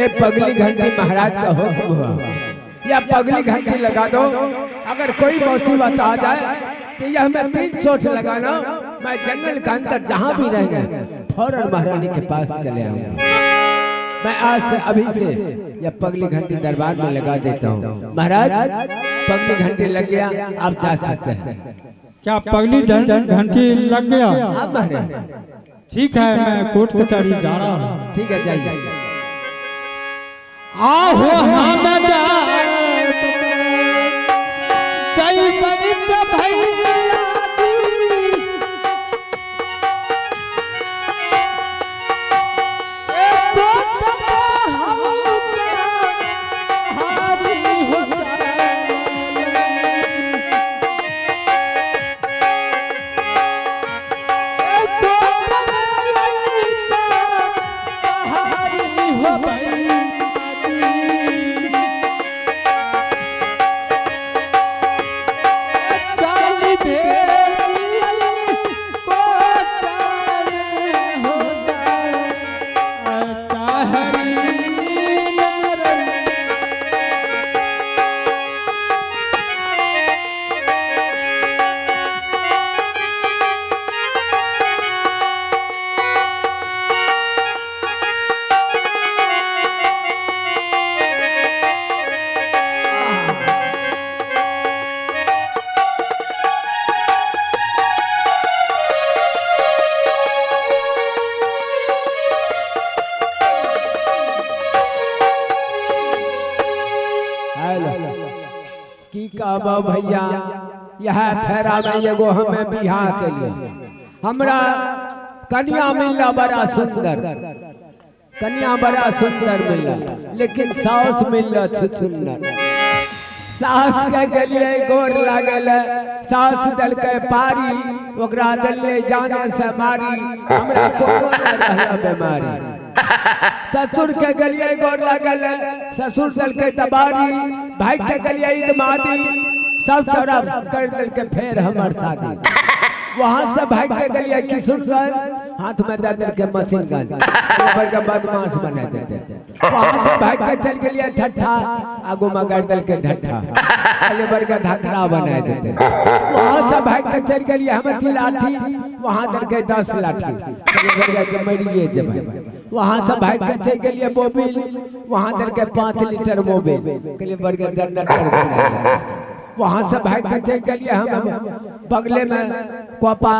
ये पगली घंटी महाराज का हुक्म हुआ, या पगली घंटी लगा दो। अगर कोई मुसीबत आ जाए तो यह मैं 3 चोट लगाना, मैं जंगल के अंदर जहाँ भी रह गए फौरन महारानी के पास चले आऊंगा। मैं आज से अभी से यह पगली घंटी दरबार में लगा देता हूँ। महाराज पगली घंटी लग गया, आप जा सकते हैं। क्या पगली घंटी लग गया? हाँ महाराज। ठीक है, मैं कोर्ट कचहरी जा रहा हूँ। ठीक है, जाइए। आहो हम जय पवित्र भैया की कहबो भैया, यह ठहरा में एगो हमें बिहार के लिए हमरा कन्या मिला बड़ा सुंदर, कन्या बड़ा सुंदर मिला, लेकिन सास मिला छुछुन्नर। सास के लिए गोर लागल, सास दल के पारी, ओकरा दलिए जाने से मारी, हमरा कोनो न रहला बीमारी। ससुर के गलिए गोर लागल, ससुर दल के दबारी, भाई के गलिए इदमादी, सब चौरा कर दल के फेर हमर शादी। वहां से भाई के गलिए किशोरगंज, हाथ में दे के मशीन गन, ऊपर का बदमाश बना देते। वहां से भाई के चल गलिए ठट्ठा, आगू में कर दल के ढट्ठा, अले बर का धकरा बना देते। वहां से भाई के चल गलिए हम की लाठी, वहां दल के 10 लाठी, अले बर के मरिए जब। वहां से भाई के चल गलिए मोबिल, वहां दल के 5 लीटर मोबिल, अले बर के दंड कर। वहां से भाई के चल गलिए हम बगले में कोपा,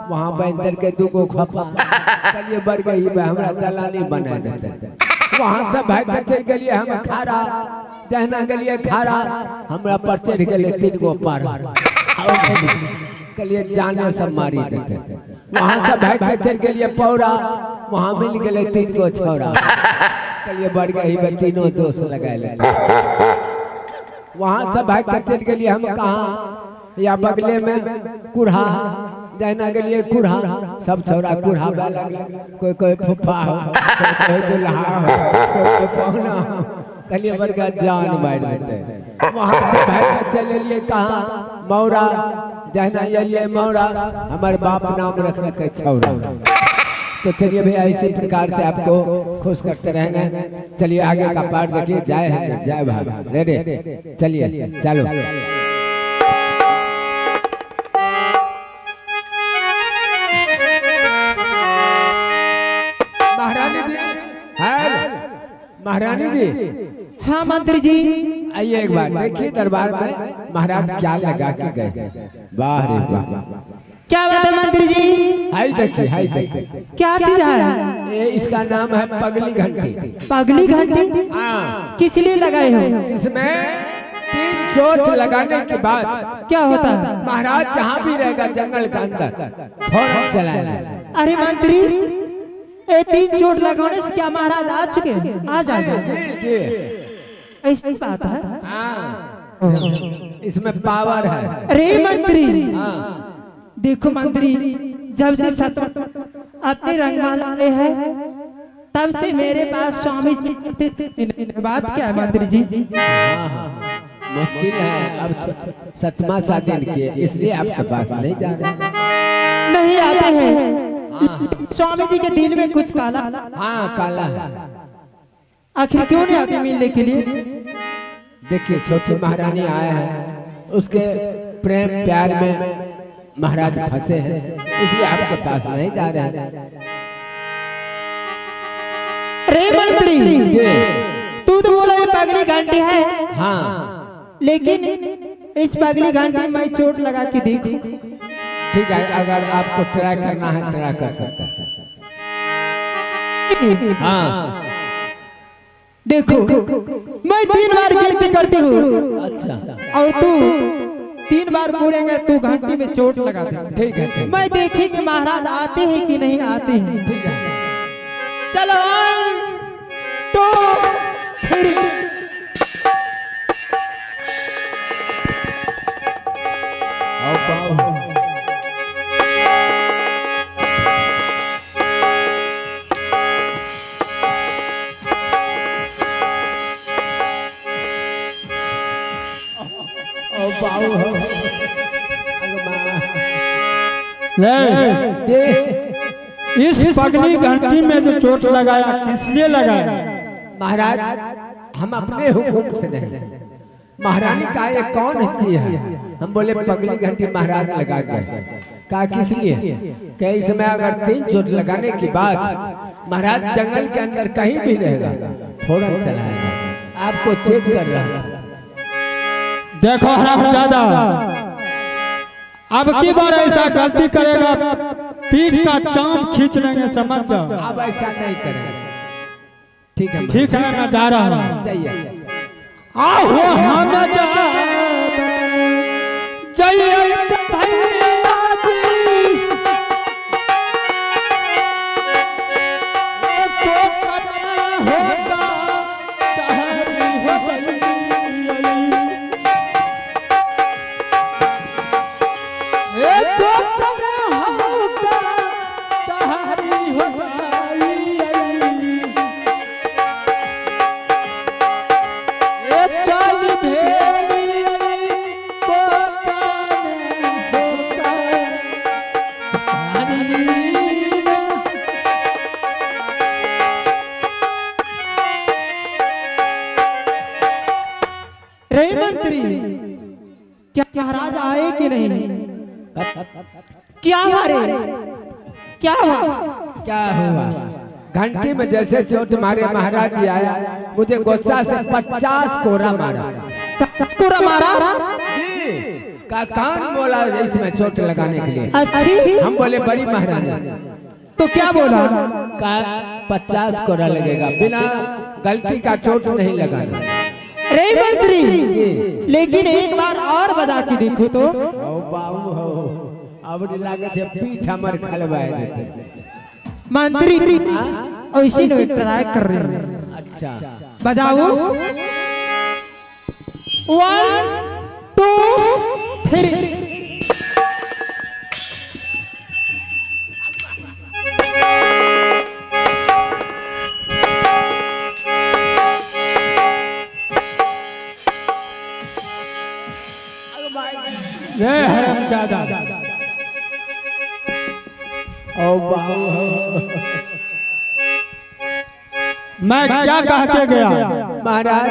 वहां बैंदर के 2 खोपा, कलिए बर गई हमरा दलाली बना देते। वहां से भाई के चल गलिए हम खारा, जहना गलिए खारा, हमरा पर चढ़ गए 3 गो पारा, कलिए जाने से मारी देते। वहां से भाई के चल गलिए पौरा, वहां मिल गए 3 गो छोरा, कलिए बर गई 3 दोस्त लगा ले। वहां से भाई के चल गलिए हम कहाँ, या बगले में कुरहा, जहना गलिए कुरहा, सब छोरा कुरहा बा लगे, कोई कोई फुफा हो, कोई दुल्हा हो, कोई पहुना हो, कलिए बर का जान मार देते। वहां से भाई के चल गलिए कहाँ, मौरा, जहना ये मौरा, हमारे बाप नाम रख रखे छौरा। तो चलिए भैया इसी प्रकार से आपको खुश करते रहेंगे। चलिए आगे का पाठ देखिए। जय है जय भाग रेडे, चलिए चलो। महारानी जी, हेलो महारानी जी। हाँ मंत्री जी, आइए एक बार देखिए दरबार में महाराज क्या लगा के गए। वाह रे वाह, क्या बात है मंत्री जी? हाय देखिए, हाय देखिए, क्या चीज है? ये इसका नाम है पगली घंटी। पगली घंटी? हाँ। किस लिए लगाए हो? इसमें 3 चोट लगाने के बाद क्या होता है? महाराज जहाँ भी रहेगा जंगल के अंदर फौरन चलाएगा। अरे मंत्री, ये 3 चोट लगाने से क्या महाराज आ चुके? आ जाएगा? ऐसी बात है? हाँ, इसमें पावर है। अरे मंत्री, हाँ। देखो मंत्री, जब से अपने रंगमाला ले है तब से मेरे पास स्वामी बात क्या है मंत्री जी? मुश्किल है, अब 7वां दिन के, इसलिए आपके पास नहीं जा रहे। नहीं आते हैं। स्वामी जी के दिल में कुछ काला। हाँ काला है। आखिर क्यों नहीं आते मिलने के लिए? देखिए छोटी महारानी आए हैं, उसके प्रेम प्यार में महाराज फंसे हैं, इसलिए आपके पास नहीं जा रहे हैं। रे मंत्री, तू तो बोला ये पगली घंटी है। हाँ लेकिन इस पगली घंटी में मैं चोट लगा के देखूं। ठीक है, अगर आपको ट्राई करना है ट्राई कर सकते हैं। हाँ देखो मैं 3 बार गिनती करती हूँ अच्छा और तू 3 बार बोलेंगे तो घंटी में चोट लगा दे। ठीक है ठीक मैं देखेंगे महाराज आते हैं कि नहीं आते हैं। ठीक है। चलो 1 2 3 इस पगली घंटी में जो चोट लगाया किस लिए लगाया? महाराज हम अपने हुक्म से नहीं, महारानी का ये कौन चीज है? हम बोले पगली घंटी महाराज लगा गए। कहा किस लिए? क्या इसमें अगर 3 चोट लगाने के बाद महाराज जंगल के अंदर कहीं भी रहेगा फौरन चलाएगा। आपको चेक कर रहा है। देखो हरामजादा, अब की बार ऐसा गलती करेगा पीठ का चाम खींच लेंगे, समझ जाओ। अब ऐसा नहीं करेगा। ठीक है ठीक है, मैं जा रहा हूँ। जाइए। आहो हम जाए जय भैया जी, तो करना होगा चाहे हो जाए। तो करना होगा चाहे हो जाए। चल भेड़ी को रे मंत्री, क्या महाराज आए कि नहीं? क्या हुआ रे? क्या हुआ? क्या हुआ? घंटी में जैसे चोट मारे महाराज जी आया, मुझे गुस्सा से 50 कोरा मारा। कोरा मारा? जी का कान बोला इसमें चोट लगाने के लिए। अच्छी। हम बोले बड़ी महारानी, तो क्या बोला? का 50 कोरा लगेगा, बिना गलती का चोट नहीं लगाना। रे मंत्री, लेकिन एक बार और बजा के देखो तो। ओ बाबू हो, अब लागत है पीठ हमर खलवाए देते। मंत्री ऐसी नहीं ट्राई कर रही है। अच्छा बजाओ 1 2 3। रे हरामजादा, ओ बाबू हो, मैं क्या कह के गया? महाराज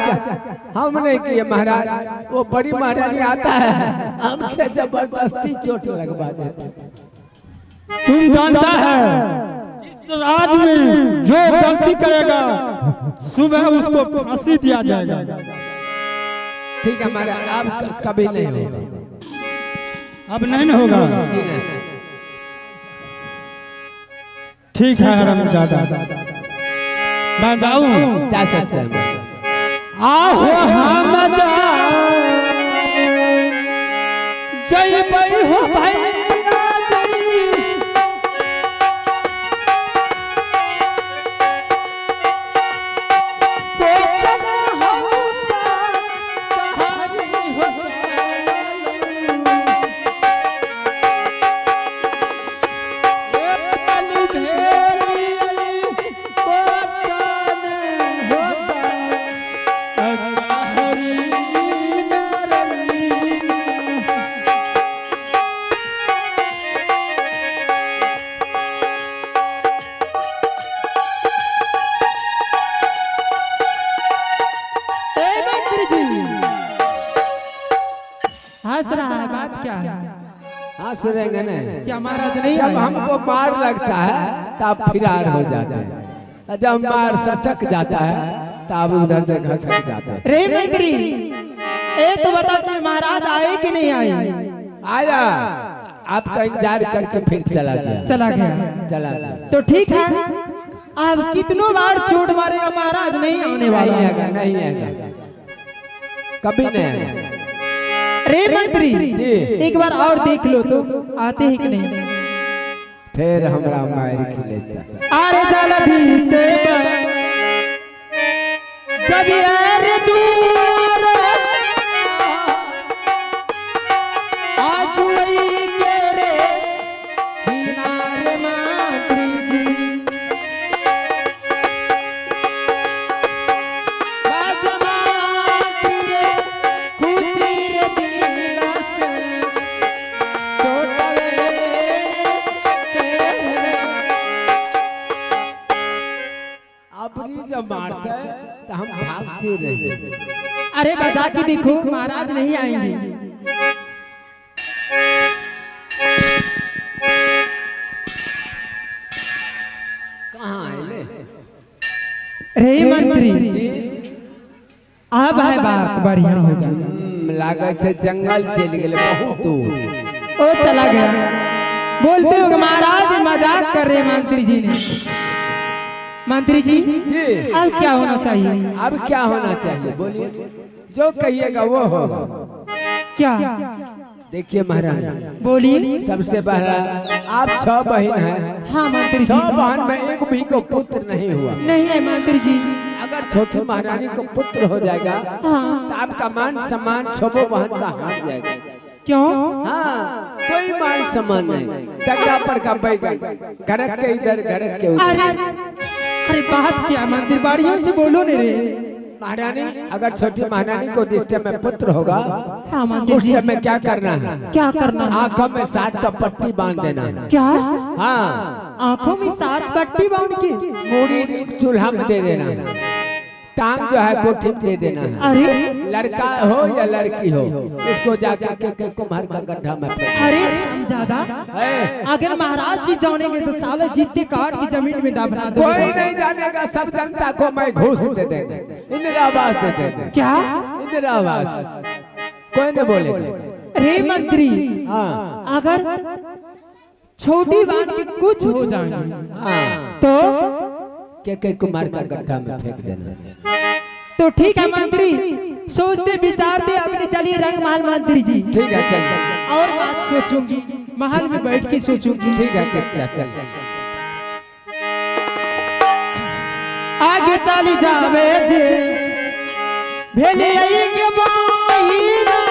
हम नहीं किए महाराज, वो बड़ी महारानी आता है हमसे जबरदस्ती चोट लगवा देते। तुम जानता है इस राज में जो गलती करेगा सुबह उसको फांसी दिया जाएगा। ठीक है महाराज, आप कभी नहीं होगा। अब नहीं होगा। जी नहीं। ठीक है हरामजादा, मैं जाऊं? जा सकते हैं। आहो हम जाए जय भाई हो भैया जी, तो करना होगा चाहे हो हंस रहा है, बात क्या है? हंस रहेंगे ना। क्या महाराज नहीं जब आए? हमको मार लगता है तब फिरार हो जाते हैं, जब मार सटक जाता है तब उधर से घसक जाता है। रे मंत्री, ए तो बता कि महाराज आए कि नहीं आए? आया, आपका इंतजार करके फिर चला गया। चला गया। चला गया तो ठीक है, अब कितनों बार चोट मारेगा महाराज, नहीं आने वाला। नहीं आएगा, नहीं आएगा, कभी नहीं आएगा। रे मंत्री जी। एक बार और देख लो तो आते ही कि नहीं? फिर हमरा मार की लेता। अरे जल धीते जब यार दूर आज वही के रे किनारे मंत्री जी बाजमात्री रे खुशी रे दिलस छोटवे अपनी जब मारते हैं तो हम भागते रहे। अरे बजा के देखो, महाराज नहीं आएंगे। कहाँ आए? रे मंत्री अब है बात बढ़िया होगा। लागे से जंगल चल गए बहुत दूर। ओ चला गया। बोलते हो महाराज मजाक कर रहे मंत्री जी ने। मंत्री जी जी। अब क्या होना चाहिए? अब क्या होना चाहिए बोलिए, जो कहिएगा वो होगा। क्या? देखिए महाराज, बोलिए। सबसे पहला आप 6 बहन हैं। हाँ मंत्री जी। 6 बहन में एक भी को पुत्र नहीं हुआ। नहीं है मंत्री जी। अगर छोटी महारानी को पुत्र हो जाएगा हाँ। तो आपका मान सम्मान 6 बहन का हार जाएगा। क्यों? हाँ, कोई मान सम्मान नहीं। टका पर का बैगन, घरक के इधर, घरक के उधर। अरे बात क्या मंत्री, बाड़ियों से बोलो ने रे। महारानी, अगर छोटी महारानी को जिस में पुत्र होगा हाँ मंत्री उस जी। समय क्या करना है? क्या करना है? आंखों में 7 का पट्टी बांध देना है। क्या? हाँ, आंखों में 7 पट्टी बांध के? मूड़ी चूल्हा में दे देना है, टांग जो है कोठी में दे देना है। अरे लड़का हो या लड़की हो, उसको जाके के कुम्हार का गड्ढा में फेंक। अरे ज्यादा है। अगर महाराज जी जानेंगे तो साले जीते काट की जमीन में दफना दे। कोई नहीं जानेगा, सब जनता को मैं घूस दे देंगे, इंदिरा आवास दे देंगे। क्या? इंदिरा आवास, कोई नहीं बोलेगा। रे मंत्री, हाँ अगर छोटी बात के कुछ हो जाएंगे हाँ, तो के कुमार का गड्ढा में फेंक देना। तो ठीक है मंत्री, सोचते विचारते अपने चलिए रंगमहल मंत्री जी। ठीक है चल। और बात सोचूंगी, महल में बैठ के सोचूंगी। ठीक है चल। आगे चली जावे जे भेले के बाहिरा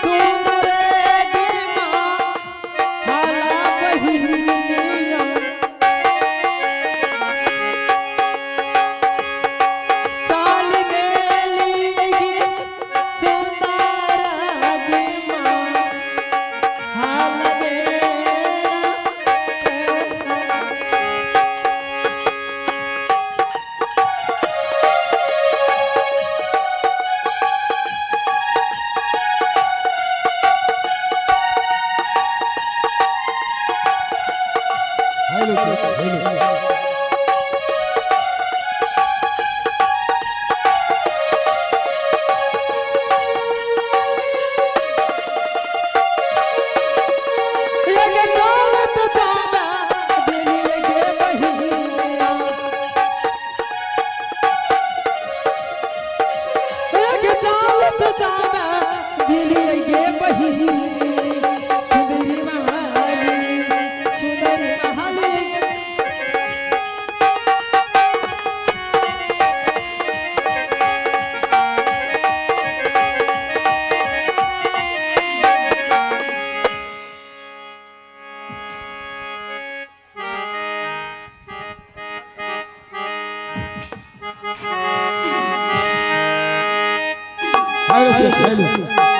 सुंदर गे मां हाला बहिनिया चाल गेली गे सुंदर गे मां हाला बेरा हेलो।